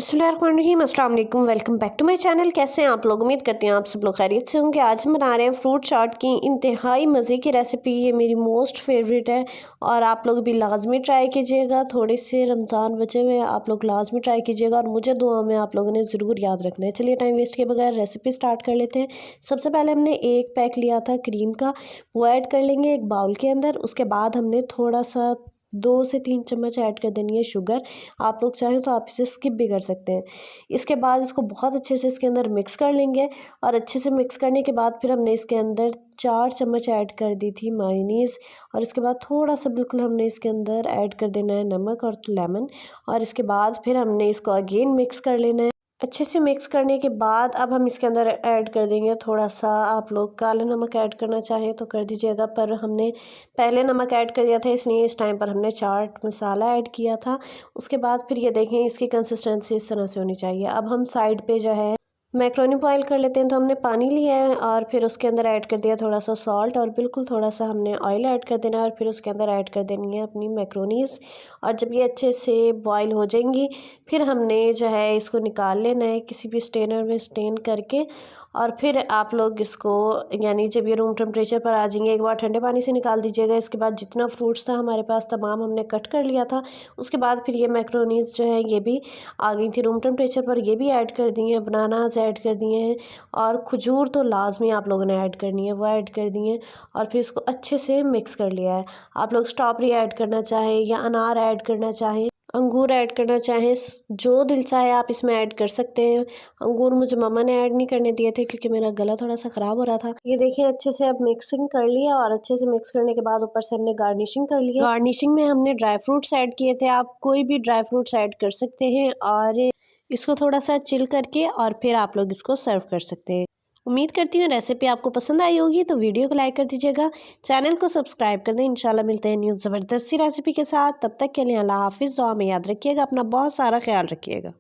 बिस्मिल्लाहिर्रहमानिर्रहीम, अस्सलाम वालेकुम। Welcome back to my channel. कैसे हैं आप लोग? उम्मीद करते हैं आप सब लोग खैरियत से होंगे। आज हम बना रहे हैं फ्रूट चाट की इंतहाई मज़े की रेसिपी। ये मेरी मोस्ट फेवरेट है और आप लोग भी लाजमी ट्राई कीजिएगा। थोड़े से रमज़ान बचे हुए हैं, आप लोग लाजमी ट्राई कीजिएगा और मुझे दुआ में आप लोगों ने ज़रूर याद रखना है। चलिए टाइम वेस्ट किए बगैर रेसिपी स्टार्ट कर लेते हैं। सबसे पहले हमने एक पैक लिया था क्रीम का, वो ऐड कर लेंगे एक बाउल के अंदर। उसके बाद हमने थोड़ा सा 2 से 3 चम्मच ऐड कर देनी है शुगर। आप लोग चाहें तो आप इसे स्किप भी कर सकते हैं। इसके बाद इसको बहुत अच्छे से इसके अंदर मिक्स कर लेंगे और अच्छे से मिक्स करने के बाद फिर हमने इसके अंदर 4 चम्मच ऐड कर दी थी मायोनीज़। और इसके बाद थोड़ा सा बिल्कुल हमने इसके अंदर ऐड कर देना है नमक और लेमन। और इसके बाद फिर हमने इसको अगेन मिक्स कर लेना है। अच्छे से मिक्स करने के बाद अब हम इसके अंदर ऐड कर देंगे थोड़ा सा, आप लोग काला नमक ऐड करना चाहें तो कर दीजिएगा, पर हमने पहले नमक ऐड कर दिया था इसलिए इस टाइम पर हमने चाट मसाला ऐड किया था। उसके बाद फिर ये देखें इसकी कंसिस्टेंसी इस तरह से होनी चाहिए। अब हम साइड पे जो है मैक्रोनी बॉयल कर लेते हैं। तो हमने पानी लिया है और फिर उसके अंदर ऐड कर दिया थोड़ा सा सॉल्ट और बिल्कुल थोड़ा सा हमने ऑयल ऐड कर देना है और फिर उसके अंदर ऐड कर देनी है अपनी मैक्रोनीज़। और जब ये अच्छे से बॉयल हो जाएंगी फिर हमने जो है इसको निकाल लेना है किसी भी स्टेनर में स्टेन करके। और फिर आप लोग इसको यानी जब ये रूम टेम्परेचर पर आ जाएंगे एक बार ठंडे पानी से निकाल दीजिएगा। इसके बाद जितना फ्रूट्स था हमारे पास तमाम हमने कट कर लिया था। उसके बाद फिर ये मैक्रोनीज़ जो है ये भी आ गई थी रूम टेम्परेचर पर, ये भी ऐड कर दी हैं। बनानास ऐड कर दिए हैं और खजूर तो लाजमी आप लोगों ने ऐड करनी है, वो ऐड कर दी हैं। और फिर इसको अच्छे से मिक्स कर लिया है। आप लोग स्ट्रॉबेरी ऐड करना चाहें या अनार ऐड करना चाहें, अंगूर ऐड करना चाहें, जो दिल चाहे आप इसमें ऐड कर सकते हैं। अंगूर मुझे मम्मा ने ऐड नहीं करने दिए थे क्योंकि मेरा गला थोड़ा सा ख़राब हो रहा था। ये देखिए अच्छे से अब मिक्सिंग कर लिया और अच्छे से मिक्स करने के बाद ऊपर से हमने गार्निशिंग कर लिया। गार्निशिंग में हमने ड्राई फ्रूट्स ऐड किए थे, आप कोई भी ड्राई फ्रूट्स ऐड कर सकते हैं। और इसको थोड़ा सा चिल करके और फिर आप लोग इसको सर्व कर सकते हैं। उम्मीद करती हूँ रेसिपी आपको पसंद आई होगी, तो वीडियो को लाइक कर दीजिएगा, चैनल को सब्सक्राइब कर दें। इंशाल्लाह मिलते हैं न्यू ज़बरदस्ती रेसिपी के साथ। तब तक के लिए अल्लाह हाफिज़। दुआ में याद रखिएगा, अपना बहुत सारा ख्याल रखिएगा।